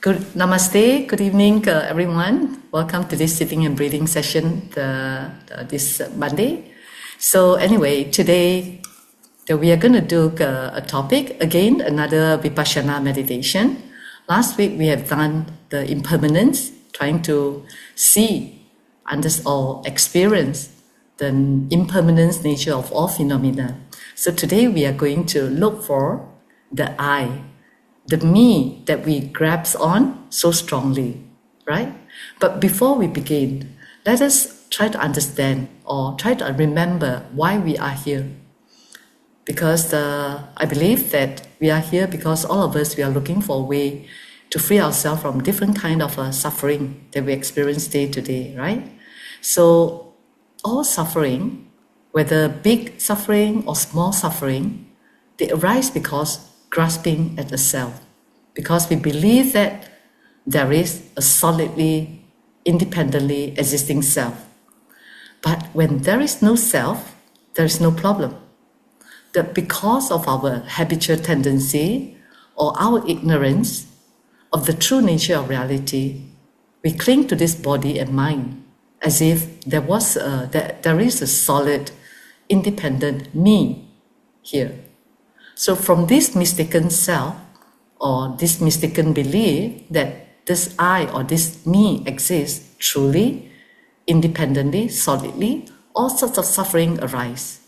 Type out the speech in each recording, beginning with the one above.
Good Namaste, good evening, everyone. Welcome to this sitting and breathing session this Monday. So anyway, today we are going to do a topic, again, another Vipassana meditation. Last week we have done the impermanence, trying to see, understand or experience the impermanence nature of all phenomena. So today we are going to look for the I, the me that we grasp on so strongly, right? But before we begin, let us try to understand or try to remember why we are here. Because I believe that we are here because all of us, we are looking for a way to free ourselves from different kind of suffering that we experience day to day, right? So all suffering, whether big suffering or small suffering, they arise because grasping at the self, because we believe that there is a solidly, independently existing self. But when there is no self, there is no problem. That because of our habitual tendency or our ignorance of the true nature of reality, we cling to this body and mind as if there is a solid, independent me here. So from this mistaken self, or this mistaken belief that this I or this me exists truly, independently, solidly, all sorts of suffering arise.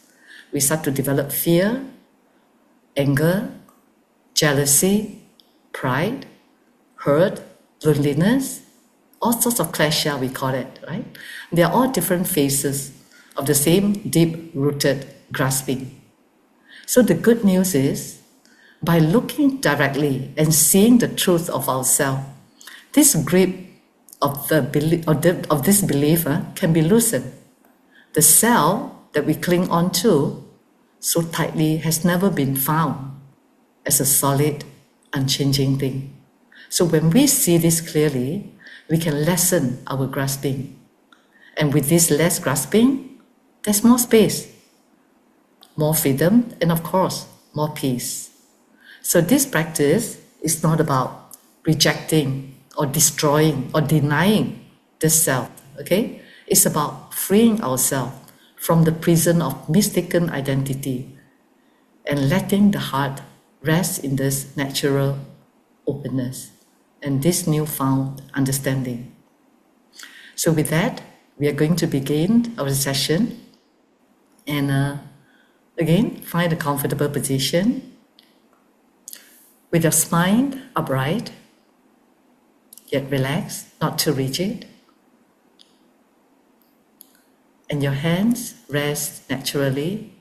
We start to develop fear, anger, jealousy, pride, hurt, loneliness, all sorts of klesha, we call it, right? They are all different phases of the same deep-rooted grasping. So the good news is, by looking directly and seeing the truth of ourselves, this grip of this belief can be loosened. The self that we cling on to so tightly has never been found as a solid, unchanging thing. So when we see this clearly, we can lessen our grasping. And with this less grasping, there's more space, more freedom, and of course, more peace. So this practice is not about rejecting or destroying or denying the self, okay? It's about freeing ourselves from the prison of mistaken identity and letting the heart rest in this natural openness and this newfound understanding. So with that, we are going to begin our session. And again, find a comfortable position with your spine upright, yet relaxed, not too rigid. And your hands rest naturally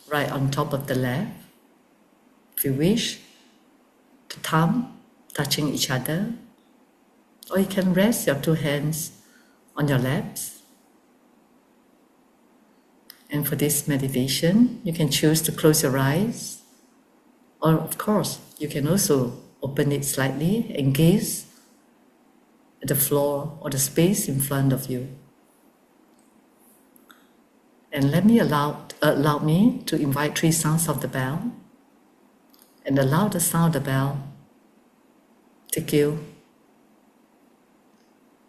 right on top of the left. If you wish, the thumb touching each other, or you can rest your two hands on your laps. And for this meditation, you can choose to close your eyes, or of course, you can also open it slightly and gaze at the floor or the space in front of you. And let me allow me to invite 3 sounds of the bell, and allow the sound of the bell take you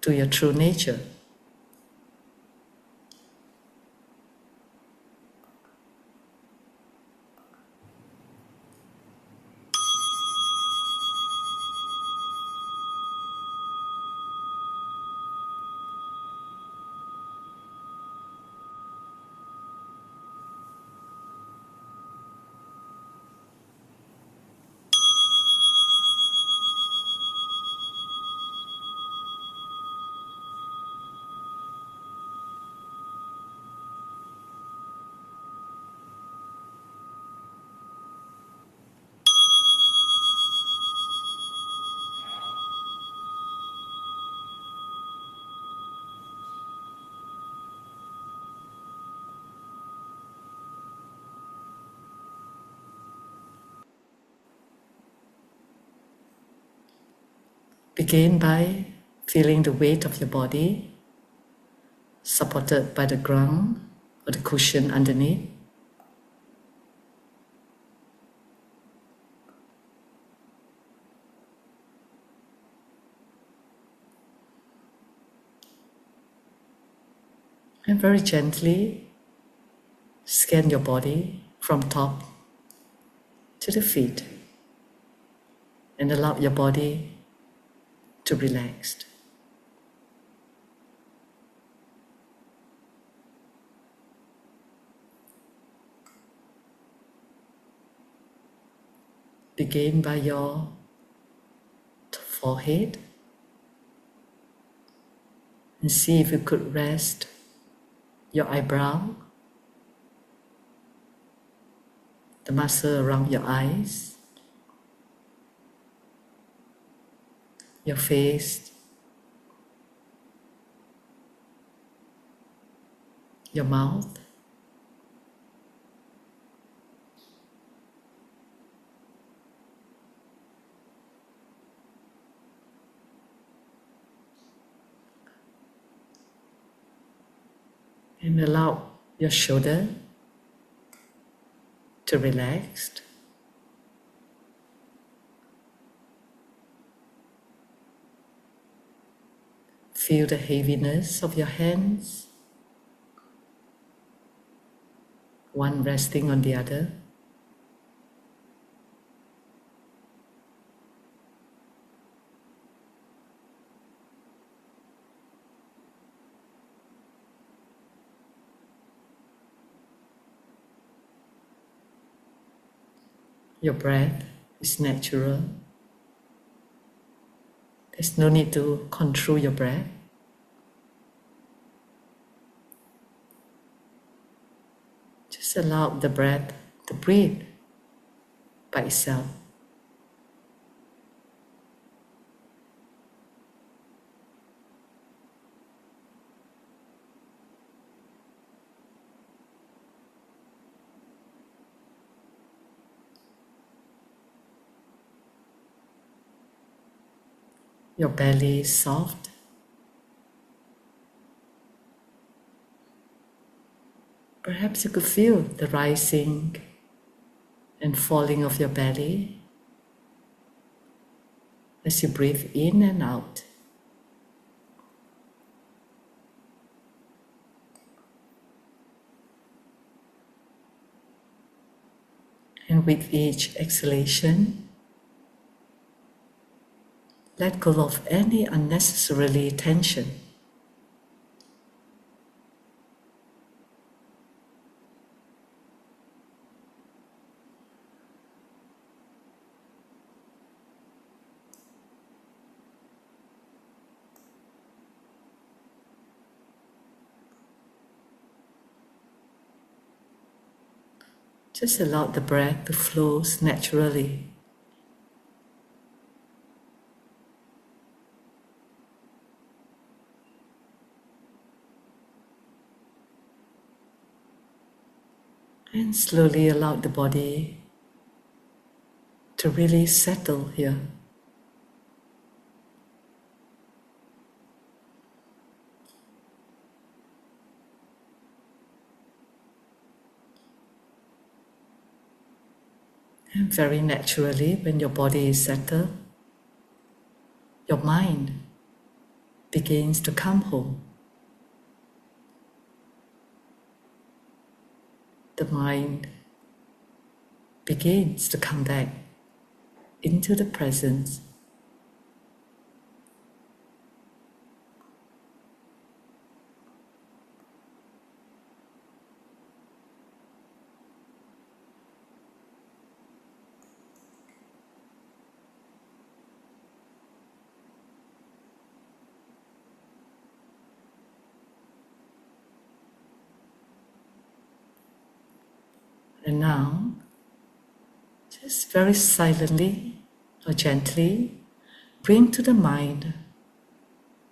to your true nature. Begin by feeling the weight of your body supported by the ground or the cushion underneath. And very gently scan your body from top to the feet and allow your body to relax. Begin by your forehead and see if you could rest your eyebrow, the muscle around your eyes, your face, your mouth, and allow your shoulder to relax. Feel the heaviness of your hands, one resting on the other. Your breath is natural. There's no need to control your breath. Just allow the breath to breathe by itself. Your belly is soft. Perhaps you could feel the rising and falling of your belly as you breathe in and out. And with each exhalation, let go of any unnecessarily tension. Just allow the breath to flow naturally. And slowly allow the body to really settle here. And very naturally, when your body is settled, your mind begins to come home. The mind begins to come back into the present. And now, just very silently or gently, bring to the mind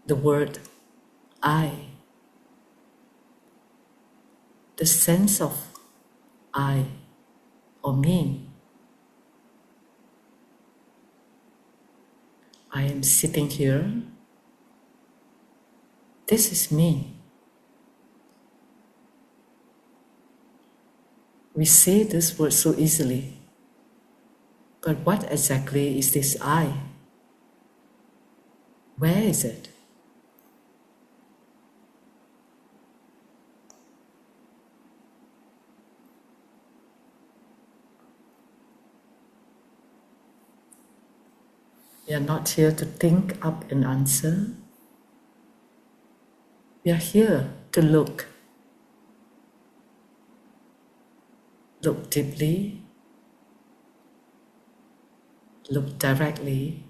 the word I, the sense of I or me. I am sitting here. This is me. We say this word so easily, but what exactly is this I? Where is it? We are not here to think up an answer. We are here to look deeply, look directly,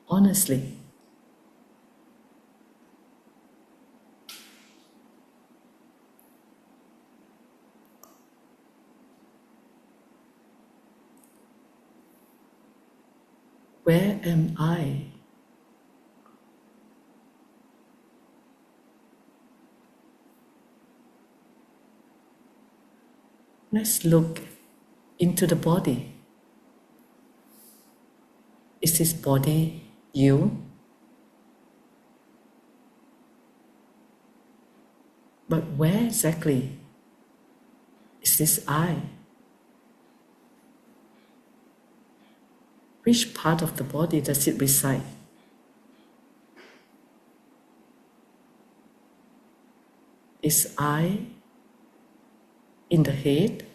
honestly. Where am I? Let's look into the body. Is this body you? But where exactly is this I? Which part of the body does it reside? Is I in the head?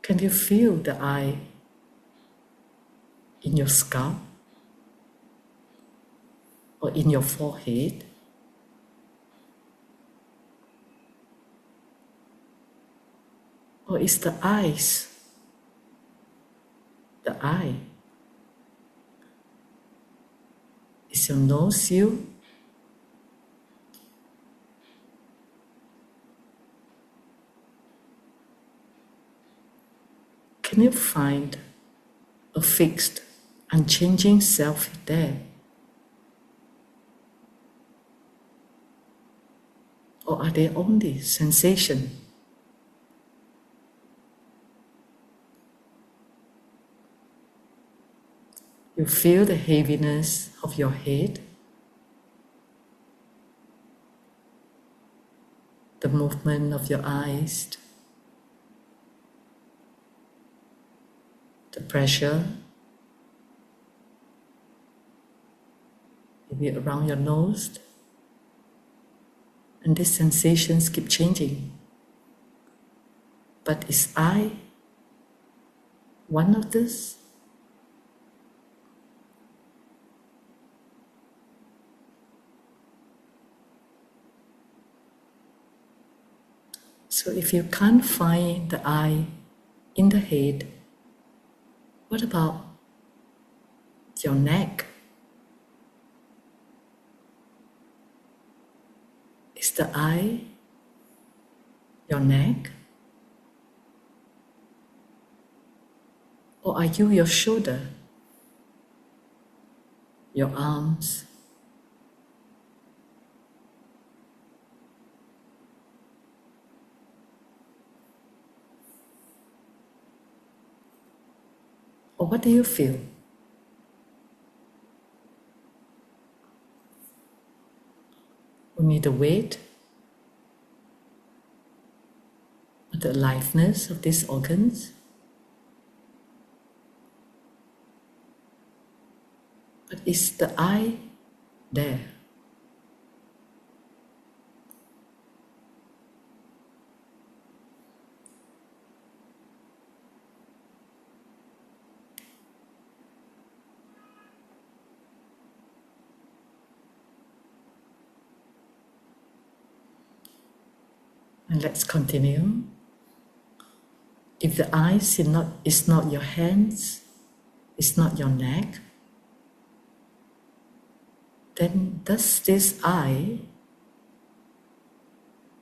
Can you feel the I in your scalp or in your forehead? Or is the eyes the eye? Is your nose you? Can you find a fixed, unchanging self there? Or are they only sensation? You feel the heaviness of your head, the movement of your eyes, the pressure maybe around your nose, and these sensations keep changing. But is I one of this? So if you can't find the I in the head, what about your neck? Is the I your neck? Or are you your shoulder, your arms? Or what do you feel? Only the weight or the aliveness of these organs? But is the I there? And let's continue. If the eye is not your hands, is not your neck, then does this eye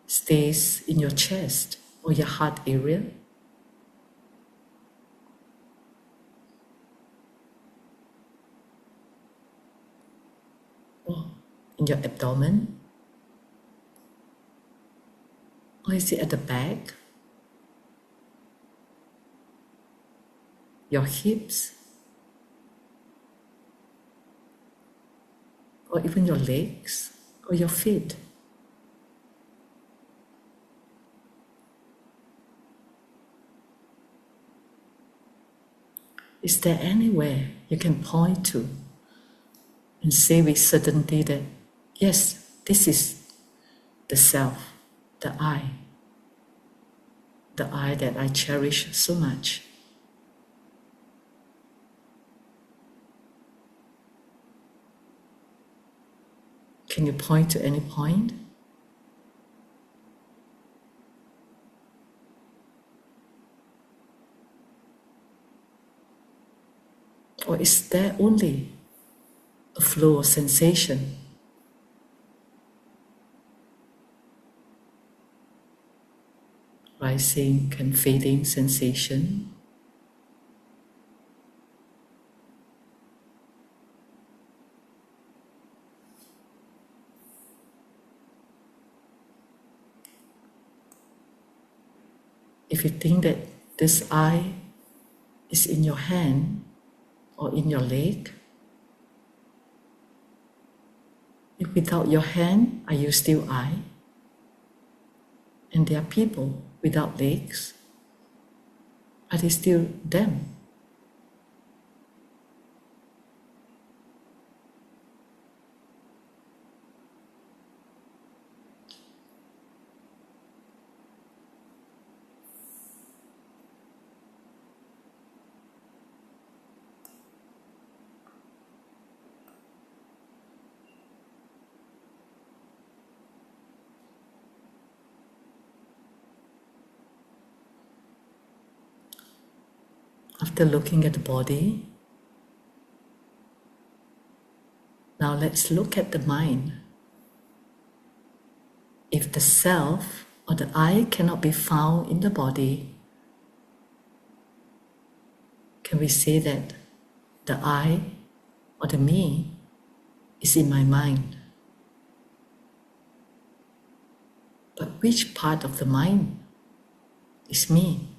stays in your chest or your heart area? Or in your abdomen? Or is it at the back? Your hips? Or even your legs? Or your feet? Is there anywhere you can point to and say with certainty that, yes, this is the self, the I? the I that I cherish so much. Can you point to any point? Or is there only a flow of sensation? Rising and fading sensation. If you think that this I is in your hand or in your leg, if without your hand, are you still I? And there are people without legs, are they still them? After looking at the body, now let's look at the mind. If the self or the I cannot be found in the body, can we say that the I or the me is in my mind? But which part of the mind is me?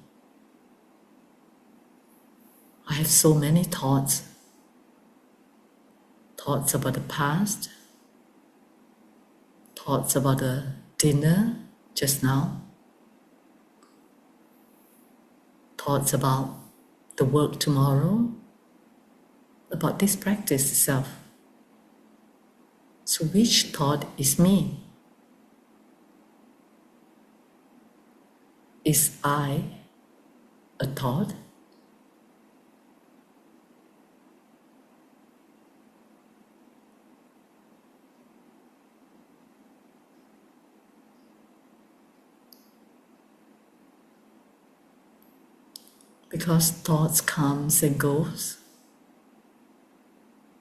I have so many thoughts. Thoughts about the past, thoughts about the dinner just now, thoughts about the work tomorrow, about this practice itself. So which thought is me? Is I a thought? Because thoughts comes and goes.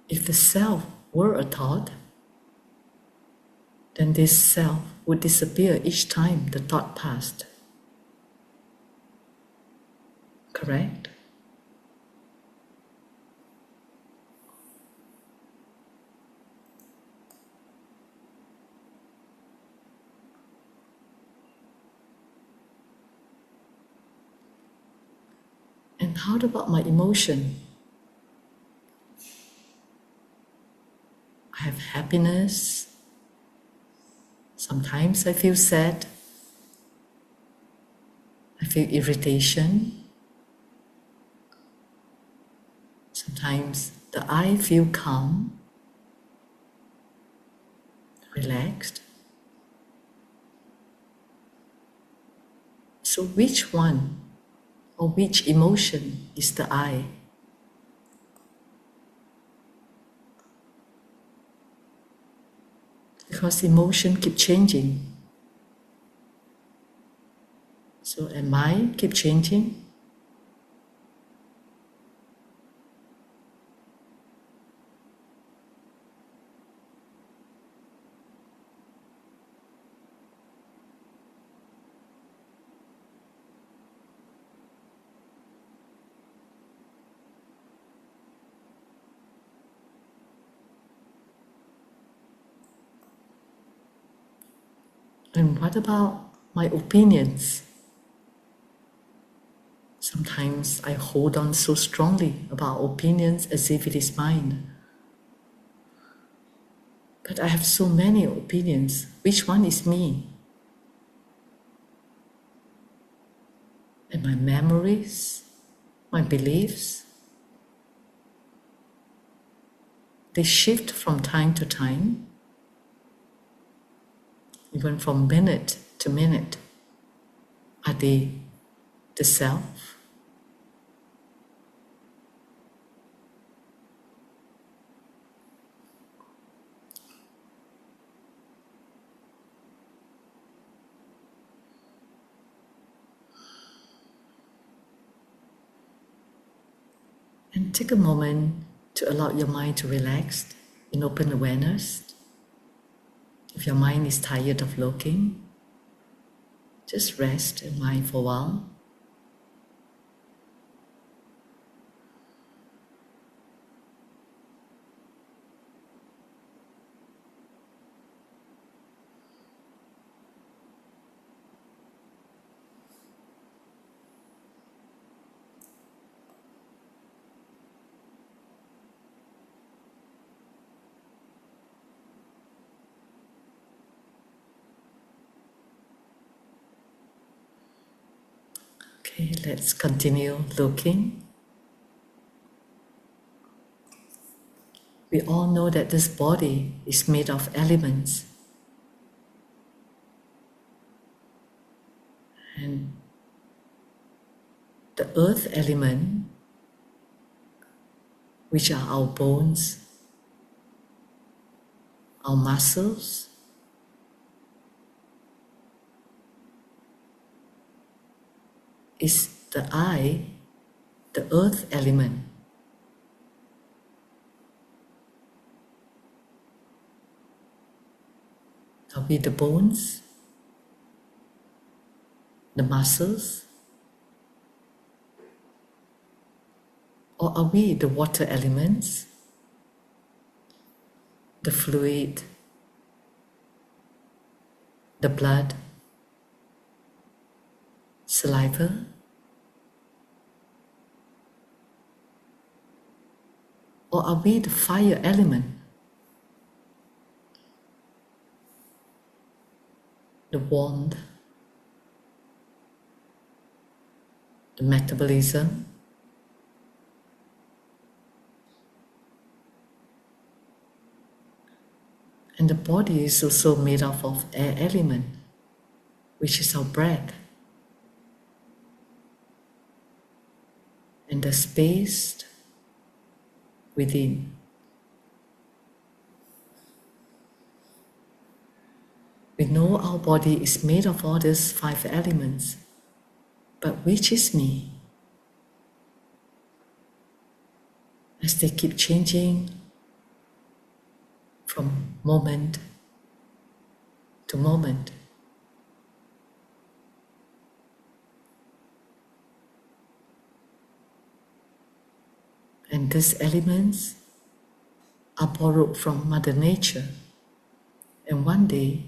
If the self were a thought, then this self would disappear each time the thought passed. Correct? And how about my emotion? I have happiness. Sometimes I feel sad. I feel irritation. Sometimes the I feel calm, relaxed. So which one or which emotion is the I? Because emotion keep changing. So am I keep changing? And what about my opinions? Sometimes I hold on so strongly about opinions as if it is mine. But I have so many opinions. Which one is me? And my memories, my beliefs, they shift from time to time. Even from minute to minute, are they the self. And take a moment to allow your mind to relax in open awareness. If your mind is tired of looking, just rest in mind for a while. Okay, let's continue looking. We all know that this body is made of elements. And the earth element, which are our bones, our muscles, is the I, the earth element. Are we the bones, the muscles, or are we the water elements, the fluid, the blood, saliva? Or are we the fire element, the warmth, the metabolism? And the body is also made up of air element, which is our breath. And the space within. We know our body is made of all these 5 elements, but which is me? As they keep changing from moment to moment. And these elements are borrowed from Mother Nature, and one day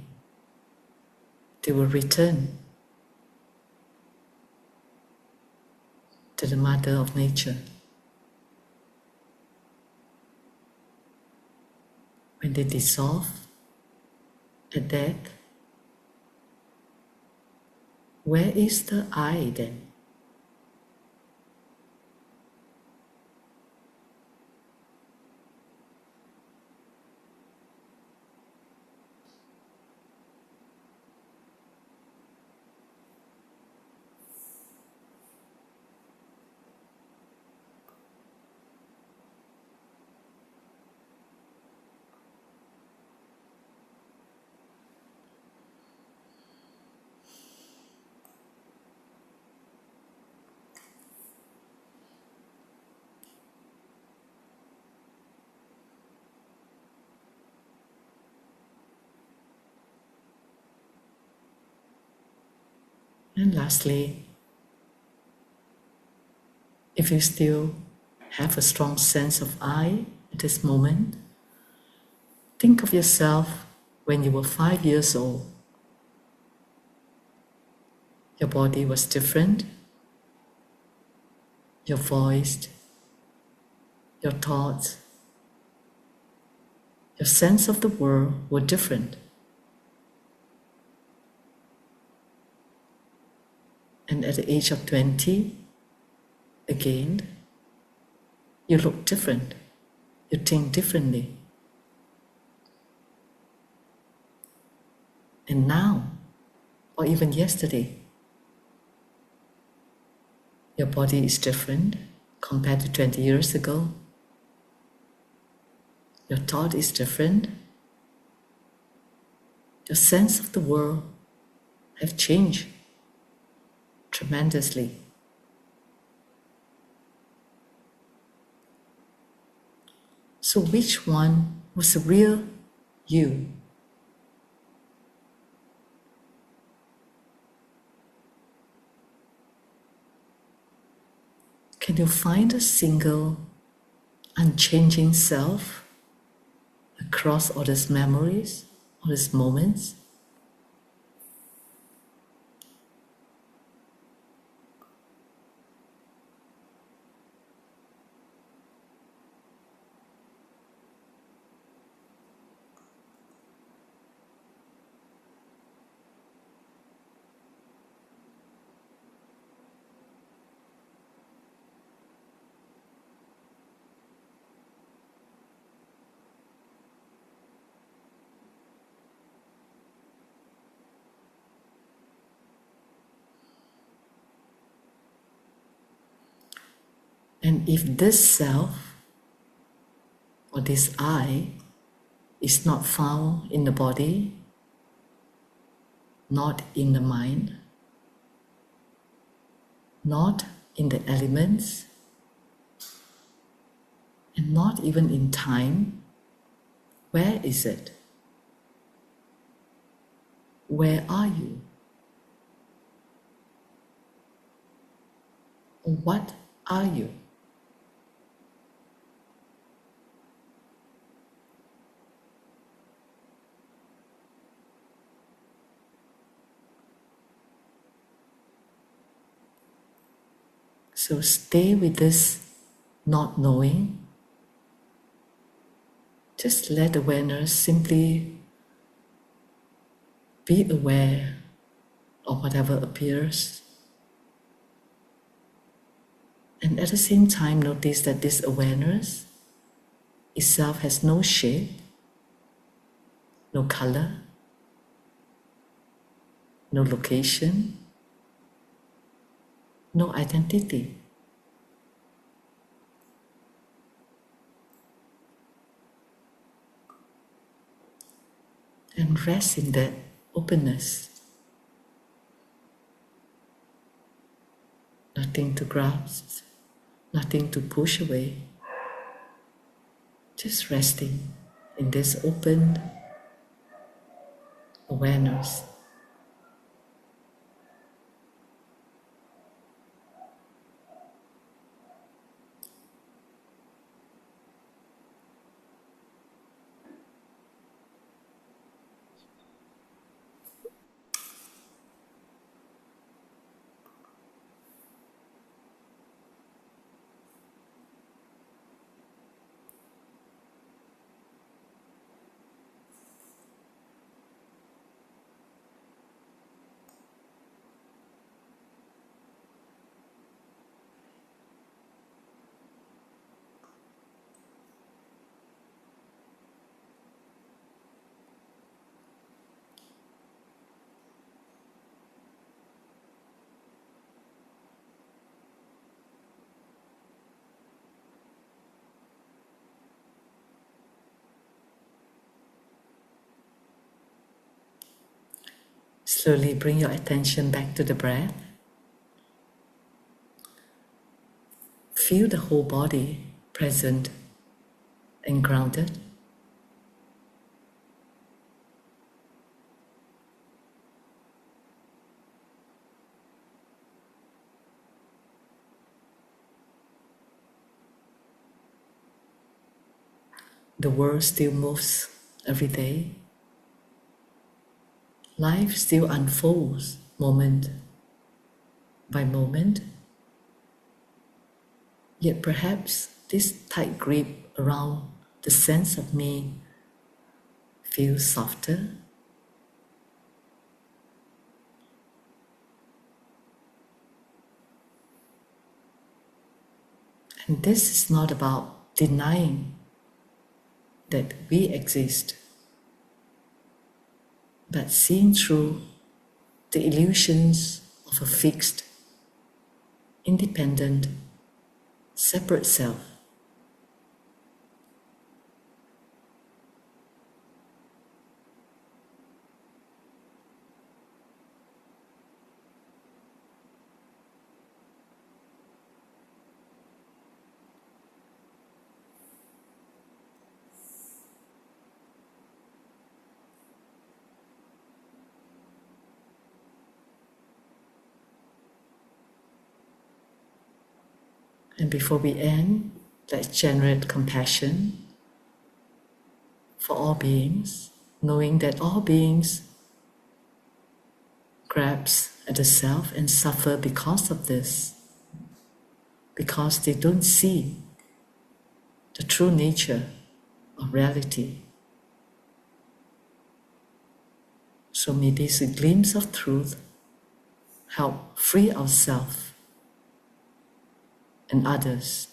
they will return to the Mother of Nature. When they dissolve at death, where is the I then? And lastly, if you still have a strong sense of I at this moment, think of yourself when you were 5 years old. Your body was different, your voice, your thoughts, your sense of the world were different. And at the age of 20, again, you look different, you think differently. And now, or even yesterday, Your body is different compared to 20 years ago. Your thought is different. Your sense of the world have changed tremendously. So which one was the real you? Can you find a single, unchanging self across all these memories, all these moments? And if this self or this I is not found in the body, not in the mind, not in the elements, and not even in time, where is it? Where are you? Or what are you? So stay with this not knowing. Just let awareness simply be aware of whatever appears. And at the same time, notice that this awareness itself has no shape, no color, no location, no identity. And rest in that openness. Nothing to grasp, nothing to push away. Just resting in this open awareness. Slowly bring your attention back to the breath. Feel the whole body present and grounded. The world still moves every day. Life still unfolds moment by moment. Yet perhaps this tight grip around the sense of me feels softer. And this is not about denying that we exist, but seeing through the illusions of a fixed, independent, separate self. And before we end, let's generate compassion for all beings, knowing that all beings grasp at the self and suffer because of this, because they don't see the true nature of reality. So may this glimpse of truth help free ourselves and others.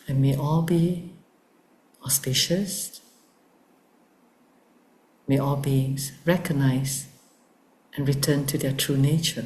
And may all be auspicious. May all beings recognize and return to their true nature.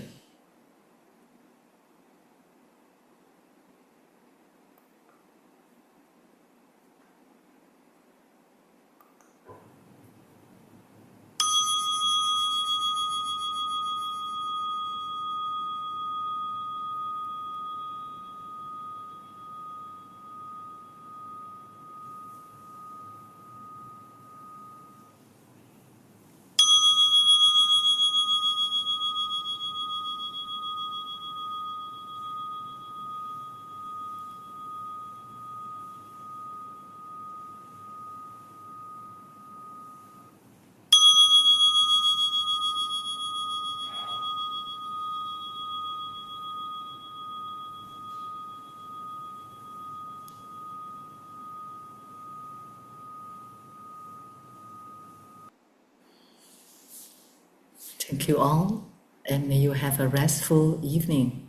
Thank you all, and may you have a restful evening.